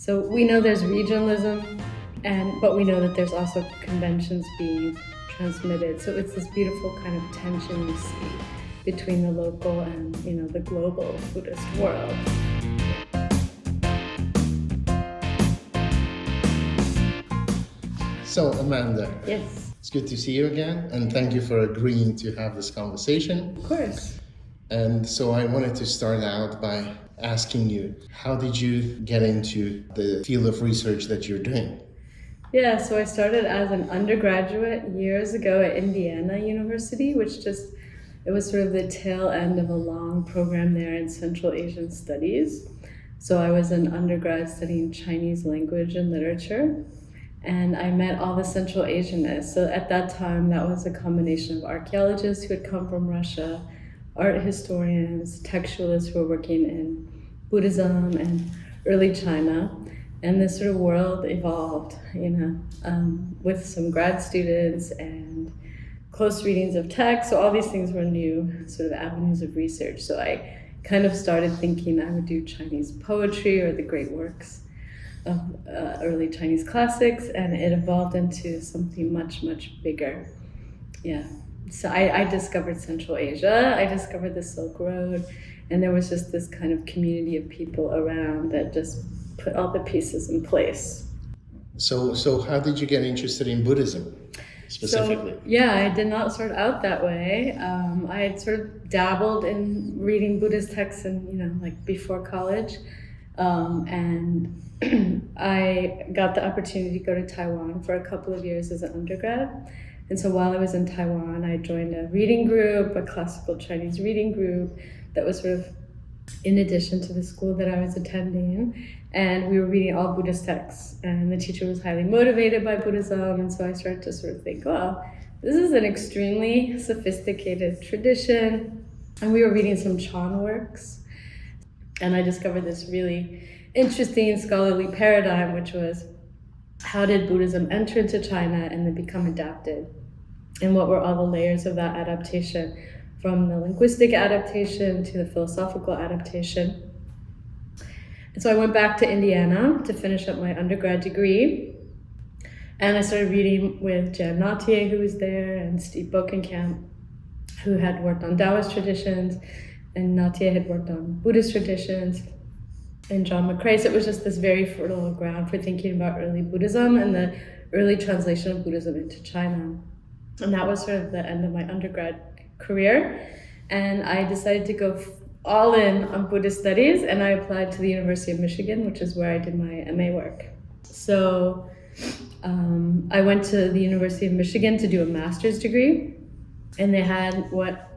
So we know there's regionalism, but we know that there's also conventions being transmitted. So it's this beautiful kind of tension you see between the local and, the global Buddhist world. So, Amanda. Yes. It's good to see you again, and thank you for agreeing to have this conversation. Of course. And so I wanted to start out by asking you, how did you get into the field of research that you're doing? Yeah, so I started as an undergraduate years ago at Indiana University, it was sort of the tail end of a long program there in Central Asian Studies. So I was an undergrad studying Chinese language and literature, and I met all the Central Asianists. So at that time, that was a combination of archaeologists who had come from Russia, art historians, textualists who were working in Buddhism and early China. And this sort of world evolved, with some grad students and close readings of text. So all these things were new sort of avenues of research. So I kind of started thinking I would do Chinese poetry or the great works of early Chinese classics, and it evolved into something much, much bigger. Yeah. So I discovered Central Asia, I discovered the Silk Road, and there was just this kind of community of people around that just put all the pieces in place. So how did you get interested in Buddhism specifically? I did not start out that way. I had sort of dabbled in reading Buddhist texts and, before college. And I got the opportunity to go to Taiwan for a couple of years as an undergrad. And so while I was in Taiwan, I joined a reading group, a classical Chinese reading group that was sort of in addition to the school that I was attending. And we were reading all Buddhist texts. And the teacher was highly motivated by Buddhism. And so I started to sort of think, well, this is an extremely sophisticated tradition. And we were reading some Chan works. And I discovered this really interesting scholarly paradigm, which was, how did Buddhism enter into China and then become adapted? And what were all the layers of that adaptation, from the linguistic adaptation to the philosophical adaptation? And so I went back to Indiana to finish up my undergrad degree. And I started reading with Jan Nattier, who was there, and Steve Bokenkamp, who had worked on Taoist traditions, and Nattier had worked on Buddhist traditions, and John McCrae. So it was just this very fertile ground for thinking about early Buddhism and the early translation of Buddhism into China. And that was sort of the end of my undergrad career. And I decided to go all in on Buddhist studies, and I applied to the University of Michigan, which is where I did my MA work. So I went to the University of Michigan to do a master's degree, and they had what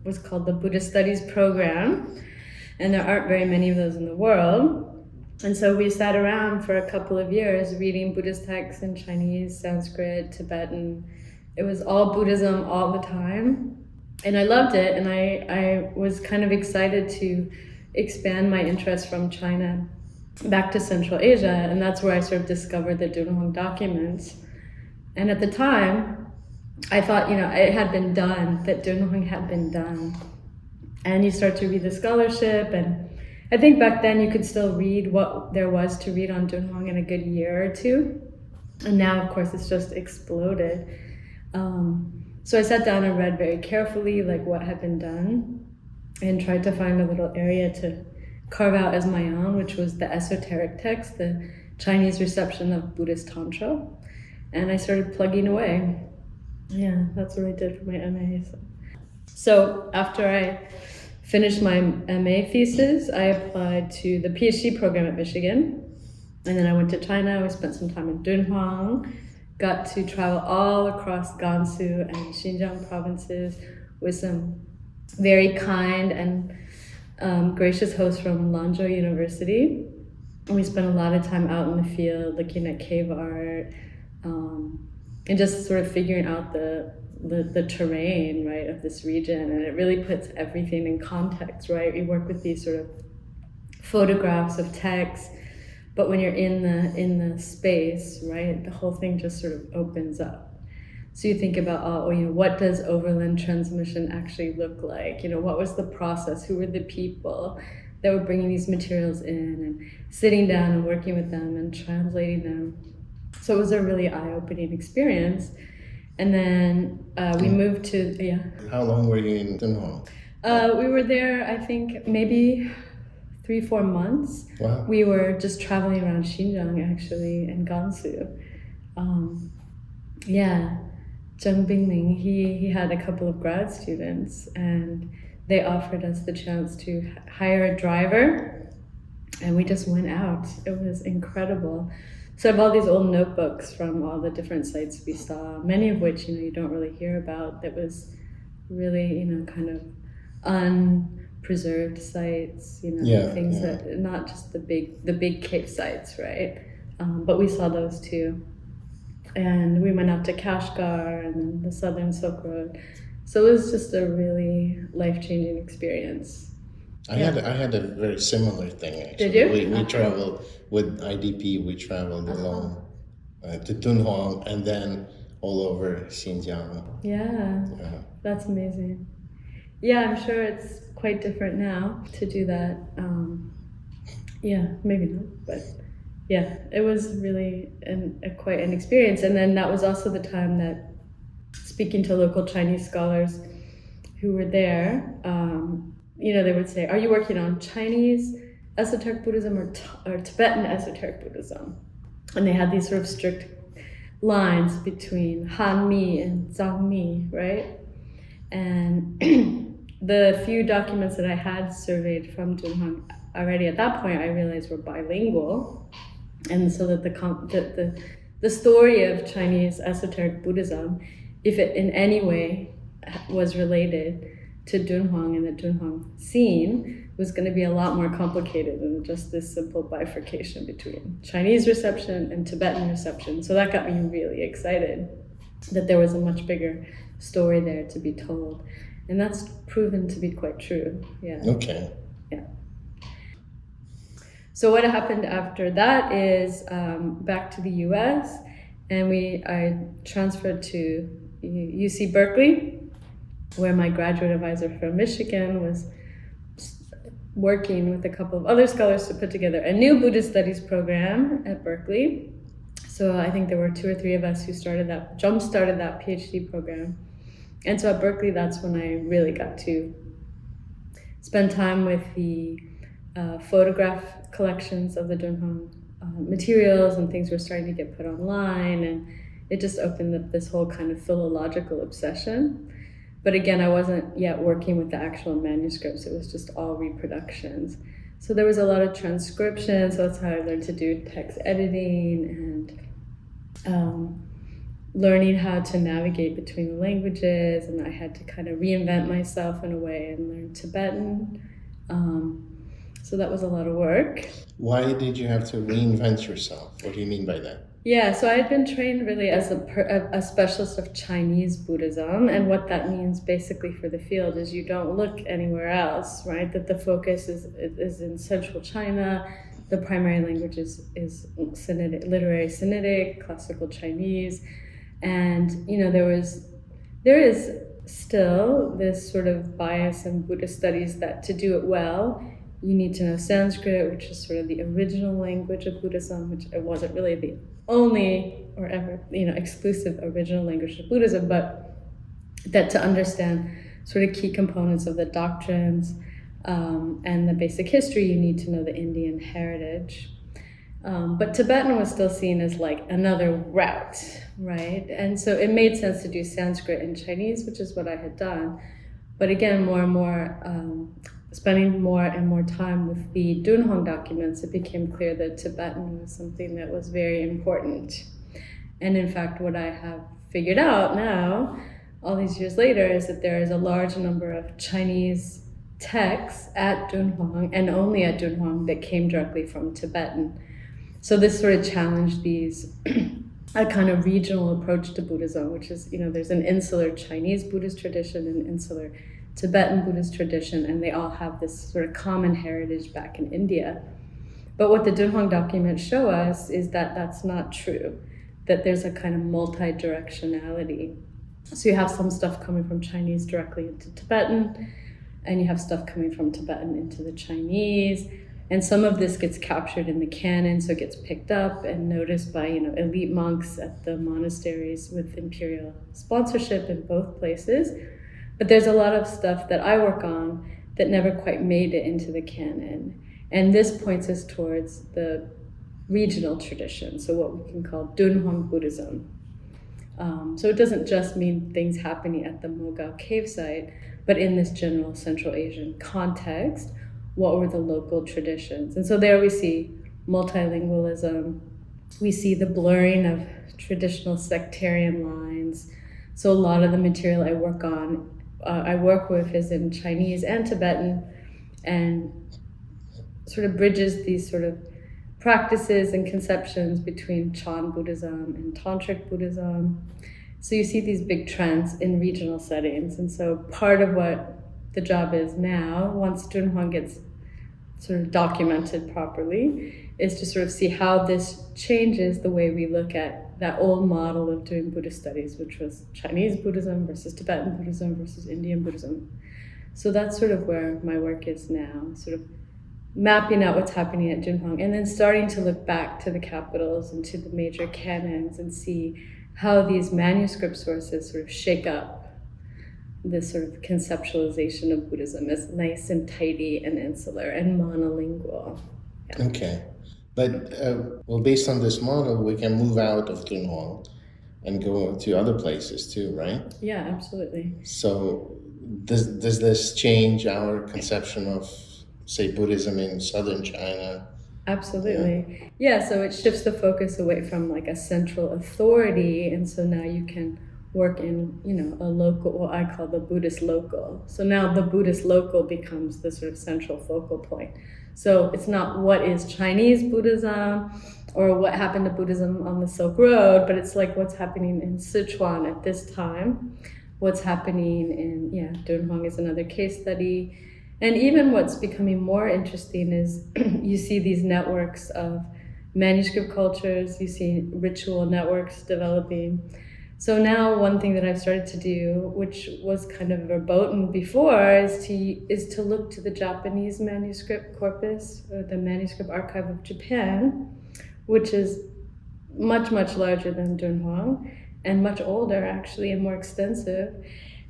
was called the Buddhist Studies program, and there aren't very many of those in the world. And so we sat around for a couple of years reading Buddhist texts in Chinese, Sanskrit, Tibetan. It was all Buddhism all the time. And I loved it, and I was kind of excited to expand my interest from China back to Central Asia, and that's where I sort of discovered the Dunhuang documents. And at the time, I thought, it had been done, that Dunhuang had been done. And you start to read the scholarship, and I think back then you could still read what there was to read on Dunhuang in a good year or two. And now, of course, it's just exploded. So I sat down and read very carefully, what had been done, and tried to find a little area to carve out as my own, which was the esoteric text, the Chinese reception of Buddhist Tantra. And I started plugging away. Yeah, that's what I did for my MA. So after I finished my MA thesis, I applied to the PhD program at Michigan. And then I went to China. We spent some time in Dunhuang, got to travel all across Gansu and Xinjiang provinces with some very kind and gracious hosts from Lanzhou University. And we spent a lot of time out in the field looking at cave art, and just sort of figuring out the terrain, right, of this region. And it really puts everything in context, right? We work with these sort of photographs of text, but when you're in the space, right, the whole thing just sort of opens up. So you think about, what does overland transmission actually look like? What was the process? Who were the people? that were bringing these materials in and sitting down and working with them and translating them. So it was a really eye-opening experience. And then we moved to, How long were you in Dunhuang? We were there, I think, maybe 3-4 months. Wow. We were just traveling around Xinjiang, actually, and Gansu. Zheng Bingling, he had a couple of grad students, and they offered us the chance to hire a driver, and we just went out. It was incredible. So I have all these old notebooks from all the different sites we saw, many of which, you don't really hear about. That was really, kind of unpreserved sites, things that, not just the big cave sites, right? But we saw those too. And we went out to Kashgar and then the Southern Silk Road. So it was just a really life-changing experience. I had a very similar thing, actually. Did you? We traveled with IDP, we traveled along to Dunhuang and then all over Xinjiang. Yeah, that's amazing. Yeah, I'm sure it's quite different now to do that. Maybe not, but yeah, it was really quite an experience. And then that was also the time that, speaking to local Chinese scholars who were there, they would say, are you working on Chinese esoteric Buddhism or Tibetan esoteric Buddhism? And they had these sort of strict lines between Han Mi and Zhang Mi, right? And the few documents that I had surveyed from Dunhuang already at that point, I realized were bilingual. And so that the story of Chinese esoteric Buddhism, if it in any way was related to Dunhuang and the Dunhuang scene, was going to be a lot more complicated than just this simple bifurcation between Chinese reception and Tibetan reception. So that got me really excited that there was a much bigger story there to be told. And that's proven to be quite true. Yeah. Okay. Yeah. So what happened after that is back to the US, and I transferred to UC Berkeley, where my graduate advisor from Michigan was working with a couple of other scholars to put together a new Buddhist studies program at Berkeley. So I think there were 2 or 3 of us who jump-started that PhD program. And so at Berkeley, that's when I really got to spend time with the photograph collections of the Dunhuang materials, and things were starting to get put online, and it just opened up this whole kind of philological obsession. But again, I wasn't yet working with the actual manuscripts. It was just all reproductions. So there was a lot of transcription, so that's how I learned to do text editing and learning how to navigate between the languages, and I had to kind of reinvent myself in a way and learn Tibetan. So that was a lot of work. Why did you have to reinvent yourself? What do you mean by that? Yeah, so I had been trained really as a specialist of Chinese Buddhism, and what that means basically for the field is you don't look anywhere else, right? That the focus is in central China. The primary language is Sinitic, literary Sinitic, classical Chinese, and there is still this sort of bias in Buddhist studies that to do it well, you need to know Sanskrit, which is sort of the original language of Buddhism, which it wasn't really the only or ever, exclusive original language of Buddhism, but that to understand sort of key components of the doctrines and the basic history, you need to know the Indian heritage. But Tibetan was still seen as like another route, right? And so it made sense to do Sanskrit and Chinese, which is what I had done. But again, more and more, spending more and more time with the Dunhuang documents, it became clear that Tibetan was something that was very important. And in fact, what I have figured out now, all these years later, is that there is a large number of Chinese texts at Dunhuang, and only at Dunhuang, that came directly from Tibetan. So this sort of challenged a kind of regional approach to Buddhism, which is, there's an insular Chinese Buddhist tradition and an insular Tibetan Buddhist tradition, and they all have this sort of common heritage back in India. But what the Dunhuang documents show us is that that's not true, that there's a kind of multi-directionality. So you have some stuff coming from Chinese directly into Tibetan, and you have stuff coming from Tibetan into the Chinese. And some of this gets captured in the canon, so it gets picked up and noticed by, elite monks at the monasteries with imperial sponsorship in both places. But there's a lot of stuff that I work on that never quite made it into the canon. And this points us towards the regional tradition, so what we can call Dunhuang Buddhism. So it doesn't just mean things happening at the Mogao cave site, but in this general Central Asian context, what were the local traditions? And so there we see multilingualism, we see the blurring of traditional sectarian lines. So a lot of the material I work with is in Chinese and Tibetan, and sort of bridges these sort of practices and conceptions between Chan Buddhism and Tantric Buddhism. So you see these big trends in regional settings. And so part of what the job is now, once Dunhuang gets sort of documented properly, is to sort of see how this changes the way we look at that old model of doing Buddhist studies, which was Chinese Buddhism versus Tibetan Buddhism versus Indian Buddhism. So that's sort of where my work is now, sort of mapping out what's happening at Dunhuang, and then starting to look back to the capitals and to the major canons and see how these manuscript sources sort of shake up this sort of conceptualization of Buddhism as nice and tidy and insular and monolingual. Yeah. Okay. But, based on this model, we can move out of Dunhuang and go to other places too, right? Yeah, absolutely. So does this change our conception of, say, Buddhism in southern China? Absolutely. Yeah, so it shifts the focus away from like a central authority, and so now you can work in, a local, what I call the Buddhist local. So now the Buddhist local becomes the sort of central focal point. So it's not what is Chinese Buddhism or what happened to Buddhism on the Silk Road, but it's like what's happening in Sichuan at this time, what's happening in, Dunhuang is another case study. And even what's becoming more interesting is you see these networks of manuscript cultures, you see ritual networks developing. So now one thing that I've started to do, which was kind of verboten before, is to look to the Japanese manuscript corpus, or the manuscript archive of Japan, which is much, much larger than Dunhuang, and much older actually, and more extensive.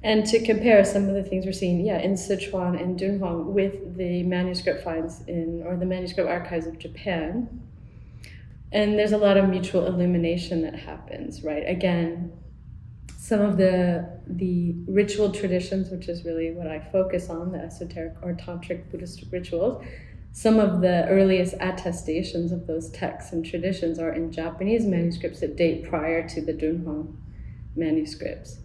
And to compare some of the things we're seeing, in Sichuan and Dunhuang with the manuscript finds or the manuscript archives of Japan. And there's a lot of mutual illumination that happens, right? Again, some of the ritual traditions, which is really what I focus on, the esoteric or tantric Buddhist rituals, some of the earliest attestations of those texts and traditions are in Japanese manuscripts that date prior to the Dunhuang manuscripts.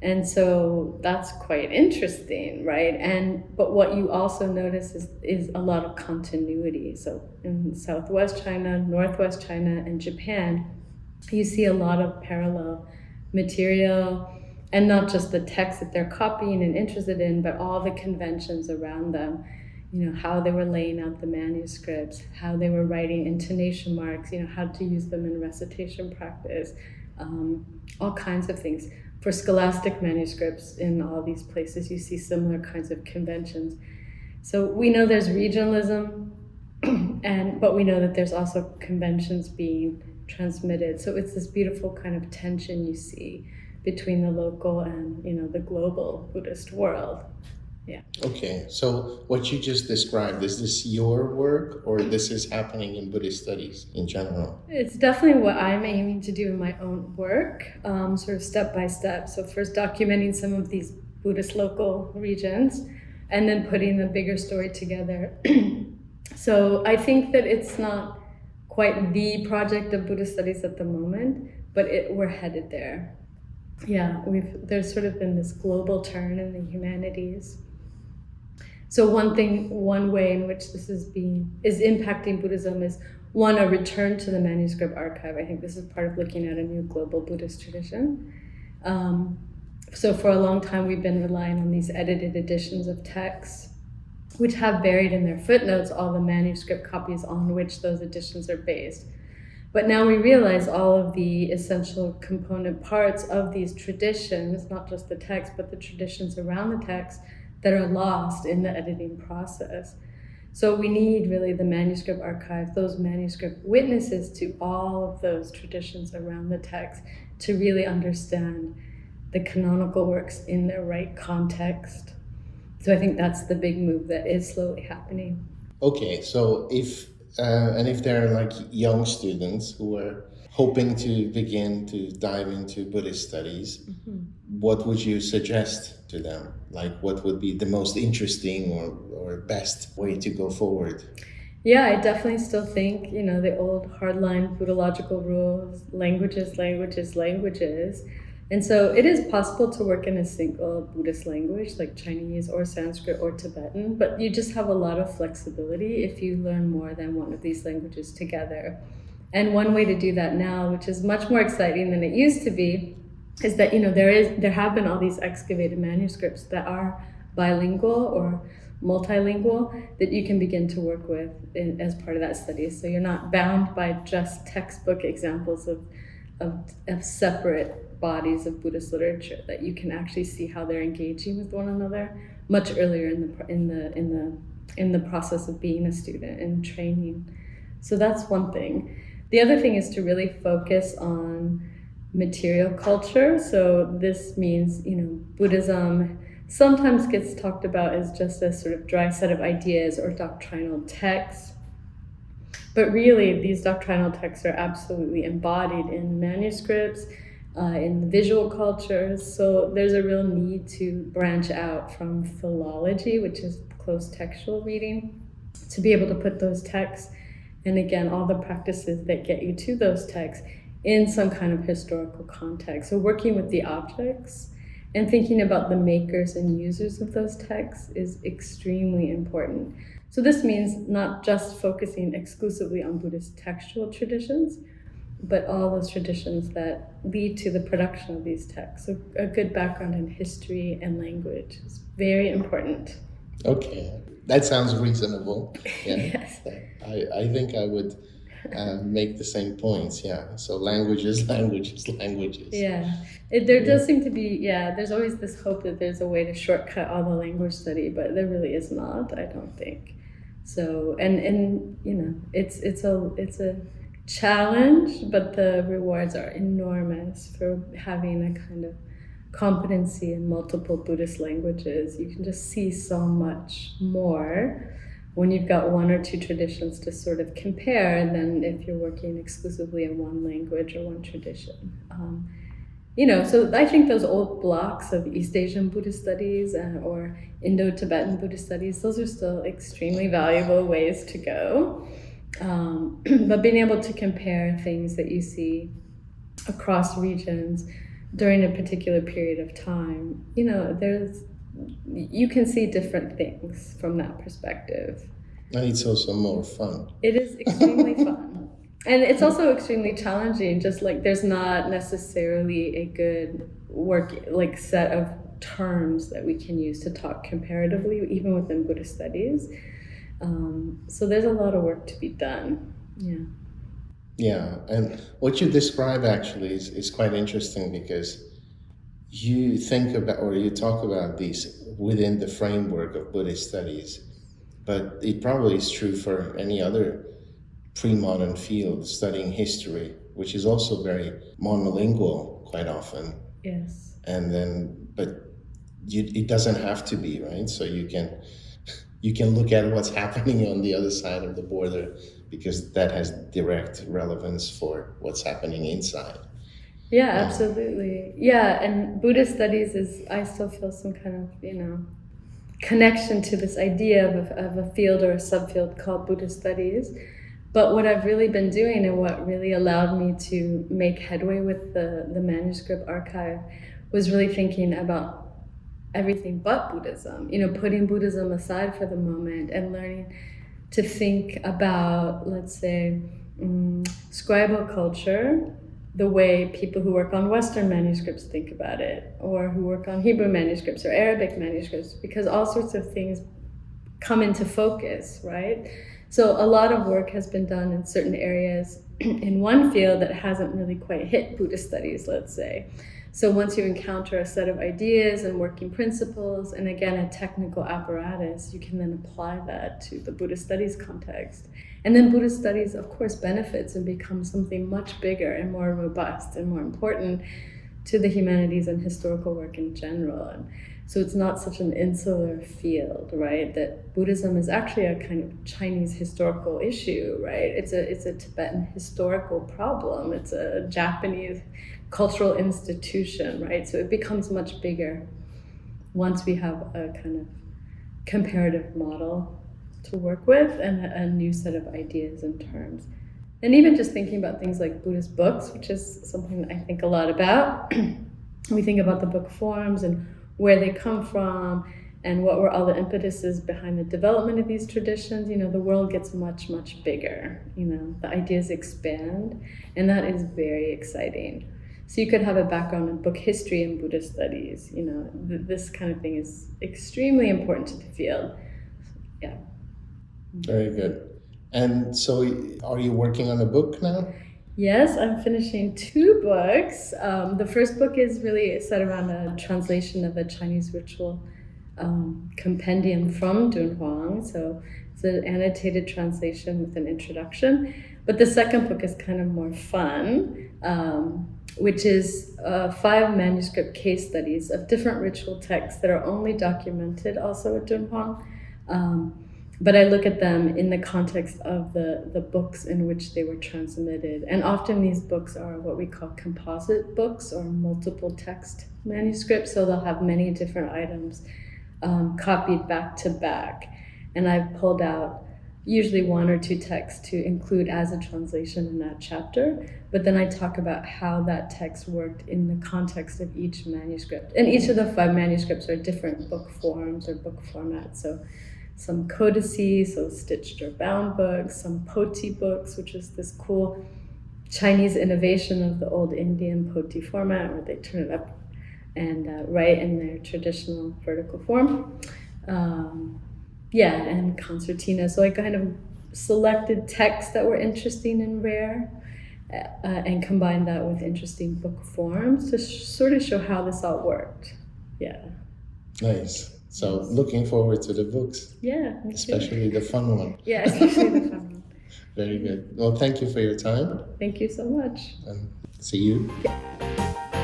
And so that's quite interesting, right? But what you also notice is a lot of continuity. So in Southwest China, Northwest China, and Japan, you see a lot of parallel material, and not just the text that they're copying and interested in, but all the conventions around them. How they were laying out the manuscripts, how they were writing intonation marks, how to use them in recitation practice, all kinds of things. For scholastic manuscripts in all these places, you see similar kinds of conventions. So we know there's regionalism, but we know that there's also conventions being transmitted. So it's this beautiful kind of tension you see between the local and, the global Buddhist world. Yeah. Okay, so what you just described, is this your work, or this is happening in Buddhist studies in general? It's definitely what I'm aiming to do in my own work, sort of step by step. So first documenting some of these Buddhist local regions, and then putting the bigger story together. So I think that it's not quite the project of Buddhist studies at the moment, but we're headed there. Yeah, there's sort of been this global turn in the humanities. So one way in which this is impacting Buddhism is, one, a return to the manuscript archive. I think this is part of looking at a new global Buddhist tradition. So for a long time, we've been relying on these edited editions of texts, which have buried in their footnotes all the manuscript copies on which those editions are based. But now we realize all of the essential component parts of these traditions, not just the text, but the traditions around the text, that are lost in the editing process. So we need really the manuscript archive, those manuscript witnesses to all of those traditions around the text to really understand the canonical works in their right context. So I think that's the big move that is slowly happening. Okay, so if there are like young students who are hoping to begin to dive into Buddhist studies, what would you suggest to them? Like, what would be the most interesting or best way to go forward? Yeah, I definitely still think, the old hardline philological rules, languages. And so it is possible to work in a single Buddhist language like Chinese or Sanskrit or Tibetan, but you just have a lot of flexibility if you learn more than one of these languages together. And one way to do that now, which is much more exciting than it used to be, is that there have been all these excavated manuscripts that are bilingual or multilingual that you can begin to work with as part of that study. So you're not bound by just textbook examples of separate bodies of Buddhist literature, that you can actually see how they're engaging with one another much earlier in the process of being a student and training. So that's one thing. The other thing is to really focus on material culture. So this means, Buddhism sometimes gets talked about as just a sort of dry set of ideas or doctrinal texts. But really, these doctrinal texts are absolutely embodied in manuscripts, in visual cultures. So there's a real need to branch out from philology, which is close textual reading, to be able to put those texts, and again, all the practices that get you to those texts, in some kind of historical context. So working with the objects and thinking about the makers and users of those texts is extremely important. So this means not just focusing exclusively on Buddhist textual traditions, but all those traditions that lead to the production of these texts. So a good background in history and language is very important. Okay, that sounds reasonable. Yeah. Yes. I think I would make the same points. Yeah. So languages. Yeah. There does seem to be, there's always this hope that there's a way to shortcut all the language study, but there really is not, I don't think. So, and it's a challenge, but the rewards are enormous for having a kind of competency in multiple Buddhist languages. You can just see so much more when you've got one or two traditions to sort of compare than if you're working exclusively in one language or one tradition. So I think those old blocks of East Asian Buddhist studies or Indo-Tibetan Buddhist studies, those are still extremely valuable ways to go. But being able to compare things that you see across regions during a particular period of time, you can see different things from that perspective. And it's also more fun. It is extremely fun. And it's also extremely challenging, just like there's not necessarily a good set of terms that we can use to talk comparatively, even within Buddhist studies. So there's a lot of work to be done. Yeah. Yeah, and what you describe actually is quite interesting, because you think about or you talk about these within the framework of Buddhist studies, but it probably is true for any other pre-modern field studying history, which is also very monolingual quite often. Yes. And then, it doesn't have to be, right? So you can look at what's happening on the other side of the border, because that has direct relevance for what's happening inside. Yeah, absolutely. Yeah, and Buddhist studies I still feel some kind of, connection to this idea of a field or a subfield called Buddhist studies. But what I've really been doing, and what really allowed me to make headway with the manuscript archive, was really thinking about everything but Buddhism, putting Buddhism aside for the moment and learning to think about, let's say, scribal culture, the way people who work on Western manuscripts think about it, or who work on Hebrew manuscripts or Arabic manuscripts, because all sorts of things come into focus, right? So a lot of work has been done in certain areas in one field that hasn't really quite hit Buddhist studies, let's say. So once you encounter a set of ideas and working principles, and again, a technical apparatus, you can then apply that to the Buddhist studies context. And then Buddhist studies, of course, benefits and becomes something much bigger and more robust and more important to the humanities and historical work in general. And so it's not such an insular field, right? That Buddhism is actually a kind of Chinese historical issue, right? It's a Tibetan historical problem. It's a Japanese cultural institution, right? So it becomes much bigger once we have a kind of comparative model to work with and a new set of ideas and terms. And even just thinking about things like Buddhist books, which is something that I think a lot about. We think about the book forms and where they come from and what were all the impetuses behind the development of these traditions. You know, the world gets much, much bigger. You know, the ideas expand, and that is very exciting. So you could have a background in book history and Buddhist studies. You know, this kind of thing is extremely important to the field. Yeah. Very good. And so are you working on a book now? Yes, I'm finishing 2 books. The first book is really set around a translation of a Chinese ritual compendium from Dunhuang. So it's an annotated translation with an introduction. But the second book is kind of more fun, which is 5 manuscript case studies of different ritual texts that are only documented also at Dunhuang. But I look at them in the context of the books in which they were transmitted. And often these books are what we call composite books or multiple text manuscripts. So they'll have many different items copied back to back. And I've pulled out usually 1 or 2 texts to include as a translation in that chapter. But then I talk about how that text worked in the context of each manuscript. And each of the 5 manuscripts are different book forms or book formats. So some codices, so stitched or bound books, some poti books, which is this cool Chinese innovation of the old Indian poti format where they turn it up and write in their traditional vertical form. And concertina. So I kind of selected texts that were interesting and rare and combined that with interesting book forms to sort of show how this all worked. Yeah. Nice. So looking forward to the books. Yeah. Especially the fun one. Yeah, especially the fun one. Very good. Well, thank you for your time. Thank you so much. And see you. Yeah.